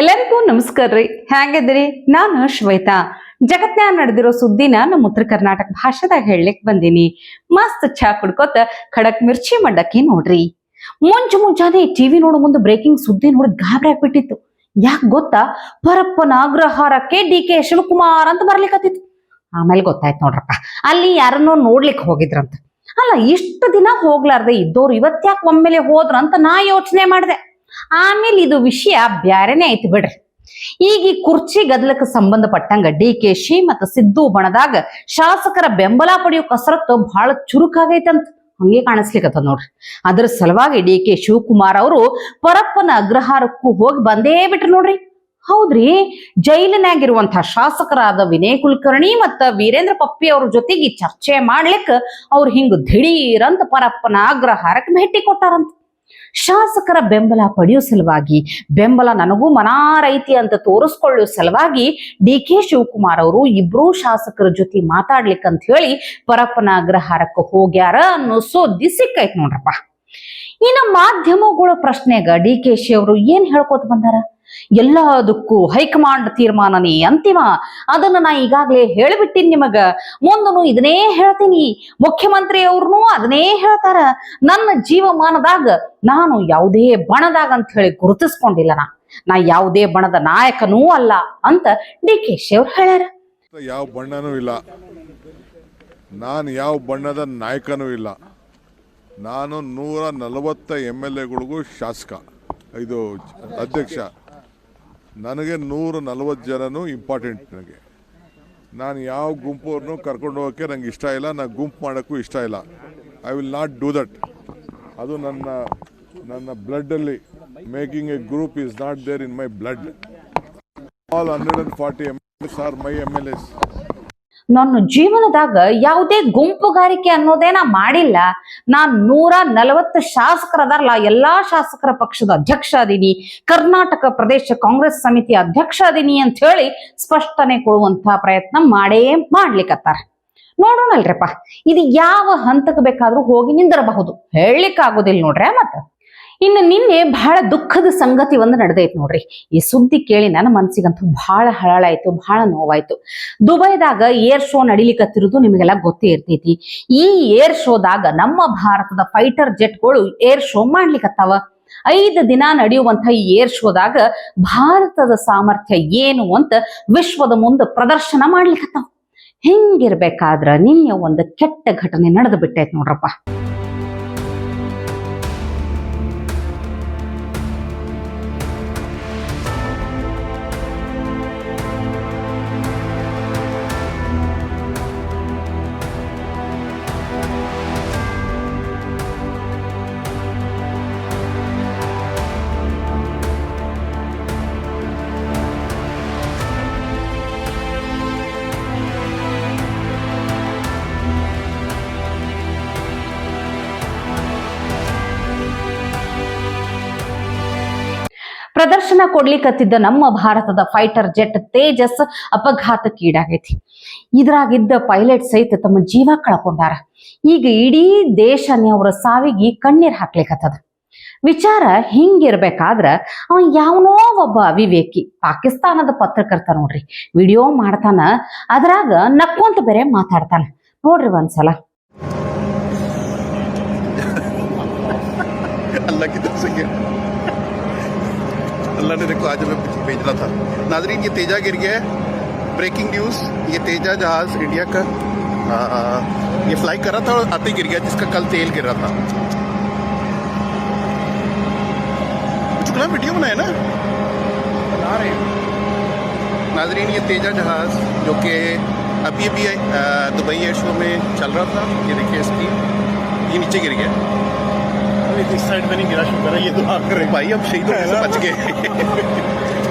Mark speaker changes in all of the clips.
Speaker 1: ಎಲ್ಲರಿಗೂ ನಮಸ್ಕಾರ ರೀ. ಹೇಗಿದ್ದೀರಿ? ನಾನು ಶ್ವೇತಾ. ಜಗತ್ನ್ಯಾಗ ನಡೆದಿರೋ ಸುದ್ದಿನ ನಮ್ಮ ಉತ್ತರ ಕರ್ನಾಟಕ ಭಾಷೆದಾಗ ಹೇಳಲಿಕ್ಕೆ ಬಂದೀನಿ. ಮಸ್ತ್ ಚಾ ಕುಡ್ಕೋತ ಖಡಕ್ ಮಿರ್ಚಿ ಮಂಡಕ್ಕಿ ನೋಡ್ರಿ. ಮುಂಜಾನೆ ಟಿವಿ ನೋಡೋ ಮುಂದೆ ಬ್ರೇಕಿಂಗ್ ಸುದ್ದಿ ನೋಡಿ ಗಾಬರಿ ಆಗ್ಬಿಟ್ಟಿತ್ತು. ಯಾಕೆ ಗೊತ್ತಾ? ಪರಪ್ಪನ ಅಗ್ರಹಾರಕ್ಕೆ ಡಿ.ಕೆ. ಶಿವಕುಮಾರ್ ಅಂತ ಬರ್ಲಿಕ್ಕತ್ತಿತ್ತು. ಆಮೇಲೆ ಗೊತ್ತಾಯ್ತು ನೋಡ್ರಪ್ಪ, ಅಲ್ಲಿ ಯಾರನ್ನೋ ನೋಡ್ಲಿಕ್ಕೆ ಹೋಗಿದ್ರಂತ. ಅಲ್ಲ, ಇಷ್ಟು ದಿನ ಹೋಗ್ಲಾರ್ದೆ ಇದ್ದವ್ರು ಇವತ್ತ್ಯಾಕೆ ಒಮ್ಮೆಲೆ ಹೋದ್ರಂತ ನಾ ಯೋಚನೆ ಮಾಡಿದೆ. ಆಮೇಲೆ ಇದು ವಿಷಯ ಬ್ಯಾರೆನೆ ಐತಿ ಬಿಡ್ರಿ. ಈಗ ಈ ಕುರ್ಚಿ ಗದಲಕ್ಕೆ ಸಂಬಂಧಪಟ್ಟಂಗ ಡಿ.ಕೆ.ಶಿ ಮತ್ತು ಸಿದ್ದು ಬಣದಾಗ ಶಾಸಕರ ಬೆಂಬಲ ಪಡೆಯೋ ಕಸರತ್ತು ಬಹಳ ಚುರುಕಾಗೈತಂತ ಹಂಗೆ ಕಾಣಿಸ್ಲಿಕ್ಕತ್ತದ ನೋಡ್ರಿ. ಅದ್ರ ಸಲುವಾಗಿ ಡಿ.ಕೆ. ಶಿವಕುಮಾರ್ ಅವರು ಪರಪ್ಪನ ಅಗ್ರಹಾರಕ್ಕೂ ಹೋಗಿ ಬಂದೇ ಬಿಟ್ರು ನೋಡ್ರಿ. ಹೌದ್ರಿ, ಜೈಲಿನಾಗಿರುವಂತಹ ಶಾಸಕರಾದ ವಿನಯ್ ಕುಲಕರ್ಣಿ ಮತ್ತ ವೀರೇಂದ್ರ ಪಪ್ಪಿ ಅವ್ರ ಜೊತೆಗೆ ಚರ್ಚೆ ಮಾಡ್ಲಿಕ್ಕೆ ಅವ್ರು ಹಿಂಗ ದಿಢೀರಂತ ಪರಪ್ಪನ ಅಗ್ರಹಾರಕ್ಕೆ ಭೇಟಿ ಕೊಟ್ಟಾರಂತ. ಶಾಸಕರ ಬೆಂಬಲ ಪಡೆಯೋ ಸಲುವಾಗಿ, ಬೆಂಬಲ ನನಗೂ ಮನಾರೈತಿ ಅಂತ ತೋರಿಸ್ಕೊಳ್ಳೋ ಸಲುವಾಗಿ ಡಿ.ಕೆ. ಶಿವಕುಮಾರ್ ಅವರು ಇಬ್ರು ಶಾಸಕರ ಜೊತೆ ಮಾತಾಡ್ಲಿಕ್ಕಂತ ಹೇಳಿ ಪರಪ್ಪನ ಅಗ್ರಹಾರಕ್ಕೆ ಹೋಗ್ಯಾರ ಅನ್ನೋ ಸುದ್ದಿ ಸಿಕ್ಕೈತ್ ನೋಡ್ರಪ್ಪ. ಇನ್ನು ಮಾಧ್ಯಮಗಳ ಪ್ರಶ್ನೆಗ ಡಿ.ಕೆ.ಶಿ ಅವರು ಏನ್ ಹೇಳ್ಕೊತ ಬಂದಾರ? ಎಲ್ಲದಕ್ಕೂ ಹೈಕಮಾಂಡ್ ತೀರ್ಮಾನನೇ ಅಂತಿಮ, ಅದನ್ನ ನಾ ಈಗಾಗ್ಲೇ ಹೇಳ್ಬಿಟ್ಟಿನಿ ನಿಮಗ, ಮುಂದನು ಇದನ್ನೇ ಹೇಳ್ತೀನಿ, ಮುಖ್ಯಮಂತ್ರಿ ಅವ್ರನ್ನೂ ಅದನ್ನೇ ಹೇಳ್ತಾರ, ನನ್ನ ಜೀವಮಾನದಾಗ ನಾನು ಯಾವುದೇ ಬಣದಾಗ ಅಂತ ಹೇಳಿ ಗುರುತಿಸ್ಕೊಂಡಿಲ್ಲ, ನಾ ಯಾವುದೇ ಬಣದ ನಾಯಕನೂ ಅಲ್ಲ ಅಂತ ಡಿ.ಕೆ.ಶಿ ಅವ್ರು ಹೇಳ್ಯಾರ.
Speaker 2: ಯಾವ ಬಣ್ಣನೂ ಇಲ್ಲ, ನಾನು ಯಾವ ಬಣ್ಣದ ನಾಯಕನೂ ಇಲ್ಲ, ನಾನು 140 MLA-ಗಳಿಗೂ ಶಾಸಕ, ಇದು ಅಧ್ಯಕ್ಷ. ನನಗೆ 140 ಜನನೂ ಇಂಪಾರ್ಟೆಂಟ್. ನಾನು ಯಾವ ಗುಂಪವ್ರನ್ನೂ ಕರ್ಕೊಂಡು ಹೋಗೋಕ್ಕೆ ನಂಗೆ ಇಷ್ಟ ಇಲ್ಲ, ನಾನು ಗುಂಪು ಮಾಡೋಕ್ಕೂ ಇಷ್ಟ ಇಲ್ಲ. I will not do that. ಅದು ನನ್ನ ಬ್ಲಡ್ಡಲ್ಲಿ, making a group is not there in my blood. All 140 MLAs are my MLAs.
Speaker 1: ನನ್ನ ಜೀವನದಾಗ ಯಾವುದೇ ಗುಂಪುಗಾರಿಕೆ ಅನ್ನೋದೇನ ಮಾಡಿಲ್ಲ. ನಾನ್ 140 ಶಾಸಕರದಾರಲ್ಲ, ಎಲ್ಲಾ ಶಾಸಕರ ಪಕ್ಷದ ಅಧ್ಯಕ್ಷ ಅದೀನಿ, ಕರ್ನಾಟಕ ಪ್ರದೇಶ ಕಾಂಗ್ರೆಸ್ ಸಮಿತಿ ಅಧ್ಯಕ್ಷ ಅದೀನಿ ಅಂತ ಹೇಳಿ ಸ್ಪಷ್ಟನೆ ಕೊಡುವಂತ ಪ್ರಯತ್ನ ಮಾಡ್ಲಿಕ್ಕತ್ತಾರ. ನೋಡೋಣಲ್ರಿಪ್ಪ, ಇದು ಯಾವ ಹಂತಕ್ಕೆ ಬೇಕಾದ್ರೂ ಹೋಗಿ ನಿಂದಿರಬಹುದು, ಹೇಳಲಿಕ್ಕೆ ಆಗೋದಿಲ್ಲ ನೋಡ್ರಿ. ಮತ್ತ ಇನ್ನು ನಿನ್ನೆ ಬಹಳ ದುಃಖದ ಸಂಗತಿ ಒಂದು ನಡೆದೈತಿ ನೋಡ್ರಿ. ಈ ಸುದ್ದಿ ಕೇಳಿ ನನ್ನ ಮನಸ್ಸಿಗಂತೂ ಬಹಳ ಹಳಾಯ್ತು, ಬಹಳ ನೋವಾಯ್ತು. ದುಬೈದಾಗ ಏರ್ ಶೋ ನಡಿಲಿಕ್ಕತ್ತಿರೋದು ನಿಮಗೆಲ್ಲ ಗೊತ್ತೇ ಇರ್ತೈತಿ. ಈ ಏರ್ ಶೋದಾಗ ನಮ್ಮ ಭಾರತದ ಫೈಟರ್ ಜೆಟ್ಗಳು ಏರ್ ಶೋ ಮಾಡ್ಲಿಕ್ಕತ್ತಾವ. 5 ದಿನ ನಡೆಯುವಂತ ಈ ಏರ್ ಶೋದಾಗ ಭಾರತದ ಸಾಮರ್ಥ್ಯ ಏನು ಅಂತ ವಿಶ್ವದ ಮುಂದೆ ಪ್ರದರ್ಶನ ಮಾಡ್ಲಿಕ್ಕತ್ತಾವ. ಹಿಂಗಿರ್ಬೇಕಾದ್ರ ನಿನ್ನೆ ಒಂದು ಕೆಟ್ಟ ಘಟನೆ ನಡೆದು ಬಿಟ್ಟೈತಿ ನೋಡ್ರಪ್ಪ. ಪ್ರದರ್ಶನ ಕೊಡ್ಲಿಕ್ಕತ್ತಿದ್ದ ನಮ್ಮ ಭಾರತದ ಫೈಟರ್ ಜೆಟ್ ತೇಜಸ್ ಅಪಘಾತಕ್ಕೀಡಾಗೈತಿ. ಇದ್ರಾಗಿದ್ದ ಪೈಲಟ್ ಸಹಿತ ತಮ್ಮ ಜೀವ ಕಳ್ಕೊಂಡಾರ. ಈಗ ಇಡೀ ದೇಶನೇ ಅವರ ಸಾವಿಗೆ ಕಣ್ಣೀರ್ ಹಾಕ್ಲಿಕ್ಕತ್ತದ. ವಿಚಾರ ಹಿಂಗಿರ್ಬೇಕಾದ್ರ ಅವ ಯಾವನೋ ಒಬ್ಬ ಅವಿವೇಕಿ ಪಾಕಿಸ್ತಾನದ ಪತ್ರಕರ್ತ ನೋಡ್ರಿ, ವಿಡಿಯೋ ಮಾಡ್ತಾನ, ಅದ್ರಾಗ ನಕ್ಕೊಂತ ಬೇರೆ ಮಾತಾಡ್ತಾನ ನೋಡ್ರಿ ಒಂದ್ಸಲ.
Speaker 3: अल्लाह ने देखो आज मैं भेज रहा था. नाजरीन, ये तेजा गिर गया है. ब्रेकिंग न्यूज़, ये तेजा जहाज़ इंडिया का ये फ्लाई कर रहा था और आते गिर गया, जिसका कल तेल गिर रहा था. चुकला वीडियो बनाया ना, बना रहे. नाजरीन, ये तेजा जहाज़ जो कि अभी दुबई एयर शो में चल रहा था, ये देखिए इसकी, ये नीचे गिर गया. इस साइड में नहीं गिरा, शुक्र है. ये दुआ करें भाई, अब शहीदों से बच गए.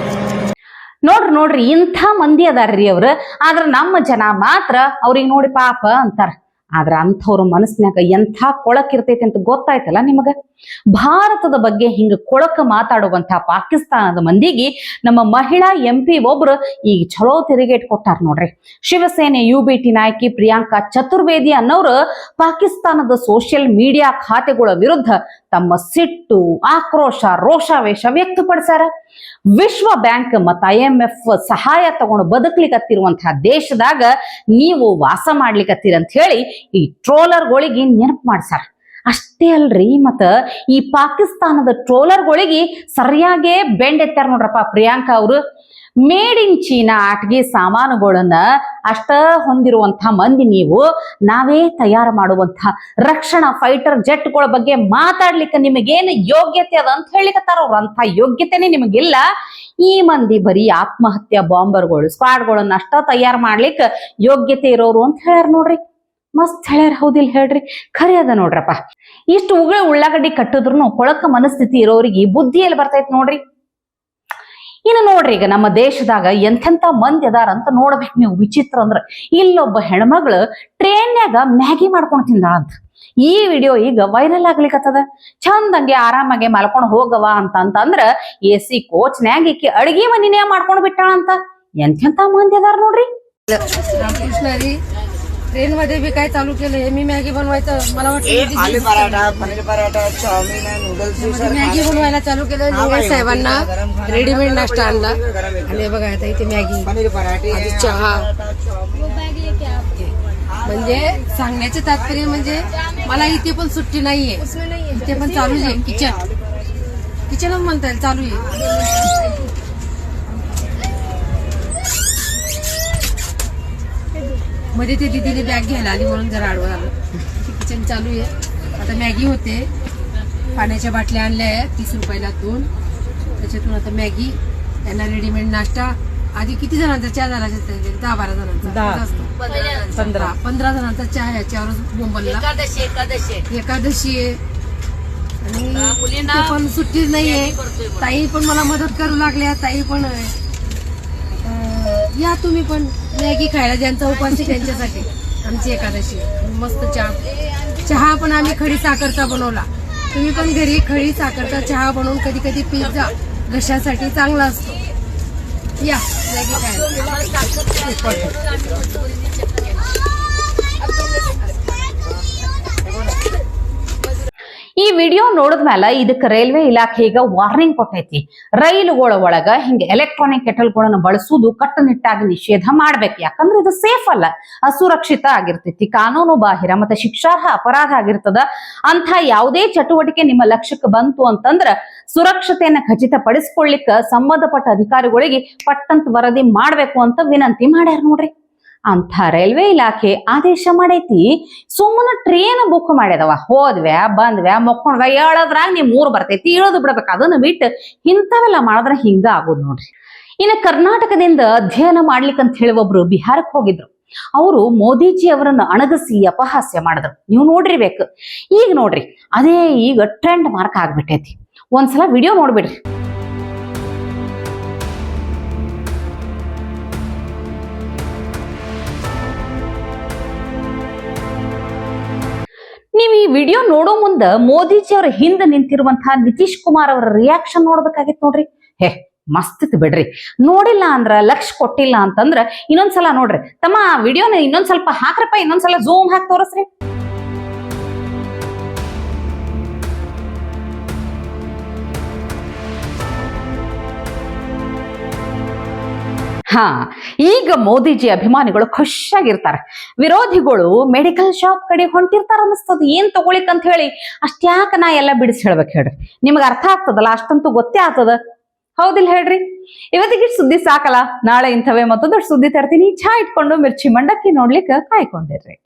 Speaker 1: ನೋಡ್ರಿ ಇಂಥ ಮಂದಿ ಅದಾರ್ರಿ ಅವ್ರು. ಆದ್ರ ನಮ್ಮ ಜನ ಮಾತ್ರ ಅವ್ರಿಗೆ ನೋಡಿ ಪಾಪ ಅಂತಾರ. ಆದ್ರ ಅಂಥವ್ರ ಮನಸ್ಸಿನಾಗ ಎಂಥ ಕೊಳಕಿರ್ತೈತಿ ಅಂತ ಗೊತ್ತಾಯ್ತಲ್ಲ ನಿಮಗ. ಭಾರತದ ಬಗ್ಗೆ ಹಿಂಗ ಕೊಳಕ ಮಾತಾಡುವಂತ ಪಾಕಿಸ್ತಾನದ ಮಂದಿಗೆ ನಮ್ಮ ಮಹಿಳಾ MP ಒಬ್ರು ಈಗ ಚಲೋ ತಿರುಗೇಟ್ ಕೊಟ್ಟಾರ ನೋಡ್ರಿ. ಶಿವಸೇನೆ UBT ನಾಯಕಿ ಪ್ರಿಯಾಂಕಾ ಚತುರ್ವೇದಿ ಅನ್ನೋರು ಪಾಕಿಸ್ತಾನದ ಸೋಷಿಯಲ್ ಮೀಡಿಯಾ ಖಾತೆಗಳ ವಿರುದ್ಧ ತಮ್ಮ ಸಿಟ್ಟು, ಆಕ್ರೋಶ, ರೋಷಾವೇಶ ವ್ಯಕ್ತಪಡಿಸ್ಯಾರ. ವಿಶ್ವ ಬ್ಯಾಂಕ್ ಮತ್ತ IMF ಸಹಾಯ ತಗೊಂಡು ಬದುಕ್ಲಿಕತ್ತಿರುವಂತಹ ದೇಶದಾಗ ನೀವು ವಾಸ ಮಾಡ್ಲಿಕತ್ತೀರ ಅಂತ ಹೇಳಿ ಈ ಟ್ರೋಲರ್ಗಳಿಗೆ ನೆನಪು ಮಾಡ್ಸಾರ. ಅಷ್ಟೇ ಅಲ್ರಿ, ಮತ್ತ ಈ ಪಾಕಿಸ್ತಾನದ ಟ್ರೋಲರ್ಗಳಿಗೆ ಸರಿಯಾಗೇ ಬೆಂಡೆತ್ತಾರ ನೋಡ್ರಪ್ಪ ಪ್ರಿಯಾಂಕಾ ಅವರು. ಮೇಡ್ ಇನ್ ಚೀನಾ ಆಟಿಕೆ ಸಾಮಾನುಗಳನ್ನ ಅಷ್ಟ ಹೊಂದಿರುವಂತ ಮಂದಿ ನೀವು, ನಾವೇ ತಯಾರು ಮಾಡುವಂತ ರಕ್ಷಣಾ ಫೈಟರ್ ಜೆಟ್ಗಳ ಬಗ್ಗೆ ಮಾತಾಡ್ಲಿಕ್ಕೆ ನಿಮಗೇನು ಯೋಗ್ಯತೆ ಅದ ಅಂತ ಹೇಳಿಕತ್ತಾರ ಅವ್ರು. ಅಂತ ಯೋಗ್ಯತೆನೆ ನಿಮಗಿಲ್ಲ. ಈ ಮಂದಿ ಬರೀ ಆತ್ಮಹತ್ಯಾ ಬಾಂಬರ್ಗಳು, ಸ್ಕ್ವಾಡ್ಗಳನ್ನ ಅಷ್ಟ ತಯಾರು ಮಾಡ್ಲಿಕ್ಕೆ ಯೋಗ್ಯತೆ ಇರೋರು ಅಂತ ಹೇಳ್ಯಾರ ನೋಡ್ರಿ. ಮಸ್ತ್ ಹೇಳ್ಯಾರ, ಹೌದಿಲ್ ಹೇಳ್ರಿ? ಖರೆ ಅದ ನೋಡ್ರಪ್ಪ. ಇಷ್ಟು ಉಳ್ಳಾಗಡ್ಡಿ ಕಟ್ಟಿದ್ರು ಕೊಳಕ ಮನಸ್ಥಿತಿ ಇರೋರಿಗೆ ಬುದ್ಧಿ ಎಲ್ಲಿ ಬರ್ತೈತಿ ನೋಡ್ರಿ. ಇನ್ನು ನೋಡ್ರಿ, ಈಗ ನಮ್ಮ ದೇಶದಾಗ ಎಂತೆಂತ ಮಂದಿ ಅದಾರ ಅಂತ ನೋಡ್ಬೇಕು ನೀವು. ವಿಚಿತ್ರ ಅಂದ್ರ ಇಲ್ಲೊಬ್ಬ ಹೆಣ್ಮಗಳು ಟ್ರೈನ್ಯಾಗ ಮ್ಯಾಗಿ ಮಾಡ್ಕೊಂಡು ತಿಂದಾಳಂತ. ಈ ವಿಡಿಯೋ ಈಗ ವೈರಲ್ ಆಗ್ಲಿಕ್ಕತ್ತದ. ಚಂದಂಗೆ ಆರಾಮಾಗೆ ಮಲ್ಕೊಂಡು ಹೋಗವ ಅಂತಂದ್ರ AC ಕೋಚ್ನ್ಯಾಗ ಈಕಿ ಅಡಿಗೆ ಮನಿನೇ ಮಾಡ್ಕೊಂಡು ಬಿಟ್ಟಾಳಂತ. ಎಂತೆಂತ ಮಂದಿ ಅದಾರ ನೋಡ್ರಿ.
Speaker 4: ट्रेन मध्ये बी काय चालू केलंय. मी मॅगी बनवायचं, मला वाटतं
Speaker 5: aloo paratha, paneer paratha, chowmein, noodles,
Speaker 4: Maggi बनवायला चालू केलं. जोगेश साहेबांना रेडीमेड नाश्ता आणला आणि बघा आता इथे मॅगी,
Speaker 5: पनीर पराठे,
Speaker 4: आधी चहा. म्हणजे सांगण्याचे तात्पर्य म्हणजे मला इथे पण सुट्टी नाहीये, इथे पण चालूच आहे. किचनच म्हणता येईल, चालू आहे. मध्ये ते दीदीने बॅग घ्यायला आली म्हणून जरा आडवं आलं. किचन चालू आहे. आता मॅगी होते. पाण्याच्या बाटल्या आणल्या आहेत 30 रुपयाला 2. त्याच्यातून आता मॅगी, त्यांना रेडीमेड नाश्ता. आधी किती जणांचा चहा झाला? 10-12 जणांचा असतो. 15 जणांचा चहा. याच्यावरच बोंबलला. एकादशी आहे आणि इथे पण सुट्टी नाहीये. ताई पण मला मदत करू लागल्या. ताई पण या तुम्ही पण मॅगी खायला, ज्यांचा उपास आहे त्यांच्यासाठी आमची एकादशी. मस्त चहा पण आम्ही खडी साखरचा बनवला. तुम्ही पण घरी खडी साखरचा चहा बनवून कधी कधी पीत जा, घशासाठी चांगला असतो. या मॅगी खायला.
Speaker 1: ಈ ವಿಡಿಯೋ ನೋಡಿದ್ಮೇಲೆ ಇದಕ್ಕೆ ರೈಲ್ವೆ ಇಲಾಖೆ ಈಗ ವಾರ್ನಿಂಗ್ ಕೊಟ್ಟೈತಿ. ರೈಲುಗಳ ಒಳಗ ಹಿಂಗ ಎಲೆಕ್ಟ್ರಾನಿಕ್ ಕೆಟಲ್ಗಳನ್ನ ಬಳಸುವುದು ಕಟ್ಟುನಿಟ್ಟಾಗಿ ನಿಷೇಧ ಮಾಡ್ಬೇಕು. ಯಾಕಂದ್ರೆ ಇದು ಸೇಫ್ ಅಲ್ಲ, ಅಸುರಕ್ಷಿತ ಆಗಿರ್ತೈತಿ, ಕಾನೂನು ಬಾಹಿರ ಮತ್ತೆ ಶಿಕ್ಷಾರ್ಹ ಅಪರಾಧ ಆಗಿರ್ತದ. ಅಂತ ಯಾವುದೇ ಚಟುವಟಿಕೆ ನಿಮ್ಮ ಲಕ್ಷ್ಯಕ್ಕೆ ಬಂತು ಅಂತಂದ್ರ ಸುರಕ್ಷತೆಯನ್ನ ಖಚಿತಪಡಿಸ್ಕೊಳ್ಳಿಕ್ಕೆ ಸಂಬಂಧಪಟ್ಟ ಅಧಿಕಾರಿಗಳಿಗೆ ಪಟ್ಟಂತ ವರದಿ ಮಾಡ್ಬೇಕು ಅಂತ ವಿನಂತಿ ಮಾಡ್ಯಾರ ನೋಡ್ರಿ. ಅಂತ ರೈಲ್ವೆ ಇಲಾಖೆ ಆದೇಶ ಮಾಡೈತಿ. ಸುಮ್ಮನೆ ಟ್ರೇನ್ ಬುಕ್ ಮಾಡ್ಯದವ, ಹೋದ್ವ್ಯಾ ಬಂದ್ವ್ಯಾ ಮಕ್ಕೊಂಡ್ವ್ಯಾ, ಹೇಳದ್ರಾಗ ನಿಮ್ ಊರ್ ಬರ್ತೈತಿ, ಇಳದು ಬಿಡ್ಬೇಕು. ಅದನ್ನ ಬಿಟ್ಟು ಇಂಥವೆಲ್ಲ ಮಾಡಿದ್ರೆ ಹಿಂಗ ಆಗೋದು ನೋಡ್ರಿ. ಇನ್ನು ಕರ್ನಾಟಕದಿಂದ ಅಧ್ಯಯನ ಮಾಡ್ಲಿಕ್ಕಂತ ಹೇಳಿ ಒಬ್ರು ಬಿಹಾರಕ್ಕೆ ಹೋಗಿದ್ರು. ಅವರು ಮೋದಿಜಿ ಅವರನ್ನ ಅಣಗಸಿ ಅಪಹಾಸ್ಯ ಮಾಡಿದ್ರು. ನೀವು ನೋಡಿರ್ಬೇಕು. ಈಗ ನೋಡ್ರಿ, ಅದೇ ಈಗ ಟ್ರೆಂಡ್ ಮಾರ್ಕ್ ಆಗ್ಬಿಟ್ಟೈತಿ. ಒಂದ್ಸಲ ವಿಡಿಯೋ ನೋಡ್ಬಿಡ್ರಿ. ನೀವು ಈ ವಿಡಿಯೋ ನೋಡೋ ಮುಂದ ಮೋದಿಜಿ ಅವರ ಹಿಂದೆ ನಿಂತಿರುವಂತಹ ನಿತೀಶ್ ಕುಮಾರ್ ಅವರ ರಿಯಾಕ್ಷನ್ ನೋಡ್ಬೇಕಾಗಿತ್ತು ನೋಡ್ರಿ. ಮಸ್ತ್ ಇತ್ತು ಬಿಡ್ರಿ. ನೋಡಿಲ್ಲ ಅಂದ್ರ, ಲಕ್ಷ ಕೊಟ್ಟಿಲ್ಲ ಅಂತಂದ್ರ ಇನ್ನೊಂದ್ಸಲ ನೋಡ್ರಿ. ತಮ್ಮ ವಿಡಿಯೋನ ಇನ್ನೊಂದ್ ಸ್ವಲ್ಪ ಹಾಕ್ರಪ್ಪ, ಇನ್ನೊಂದ್ಸಲ ಝೂಮ್ ಹಾಕಿ ತೋರಿಸ್ರಿ. ಈಗ ಮೋದಿಜಿ ಅಭಿಮಾನಿಗಳು ಖುಷಿಯಾಗಿರ್ತಾರೆ. ವಿರೋಧಿಗಳು ಮೆಡಿಕಲ್ ಶಾಪ್ ಕಡೆ ಹೊಂಟಿರ್ತಾರ ಅನಿಸ್ತದ. ಏನ್ ತಗೊಳಿಕ್ ಅಂತ ಹೇಳಿ ಅಷ್ಟ್ಯಾಕ ನಾ ಎಲ್ಲ ಬಿಡಿಸಿ ಹೇಳ್ಬೇಕು ಹೇಳ್ರಿ. ನಿಮ್ಗೆ ಅರ್ಥ ಆಗ್ತದಲ್ಲ, ಅಷ್ಟಂತೂ ಗೊತ್ತೇ ಆಗ್ತದ, ಹೌದಿಲ್ಲ ಹೇಳ್ರಿ? ಇವತ್ತಿಗೆ ಸುದ್ದಿ ಸಾಕಲ್ಲ. ನಾಳೆ ಇಂಥವೇ ಮತ್ತೊಂದಷ್ಟು ಸುದ್ದಿ ತರ್ತೀನಿ. ಚಹಾ ಇಟ್ಕೊಂಡು ಮಿರ್ಚಿ ಮಂಡಕ್ಕಿ ನೋಡ್ಲಿಕ್ಕೆ ಕಾಯ್ಕೊಂಡಿರ್ರಿ.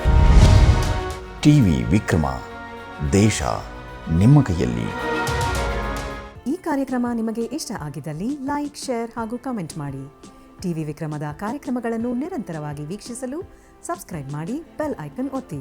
Speaker 6: ಟಿವಿ ವಿಕ್ರಮ, ದೇಶ ನಿಮ್ಮ ಕೈಯಲ್ಲಿ.
Speaker 7: ಈ ಕಾರ್ಯಕ್ರಮ ನಿಮಗೆ ಇಷ್ಟ ಆಗಿದ್ದಲ್ಲಿ ಲೈಕ್, ಶೇರ್ ಹಾಗೂ ಕಮೆಂಟ್ ಮಾಡಿ. ಟಿವಿ ವಿಕ್ರಮದ ಕಾರ್ಯಕ್ರಮಗಳನ್ನು ನಿರಂತರವಾಗಿ ವೀಕ್ಷಿಸಲು ಸಬ್ಸ್ಕ್ರೈಬ್ ಮಾಡಿ, ಬೆಲ್ ಐಕನ್ ಒತ್ತಿ.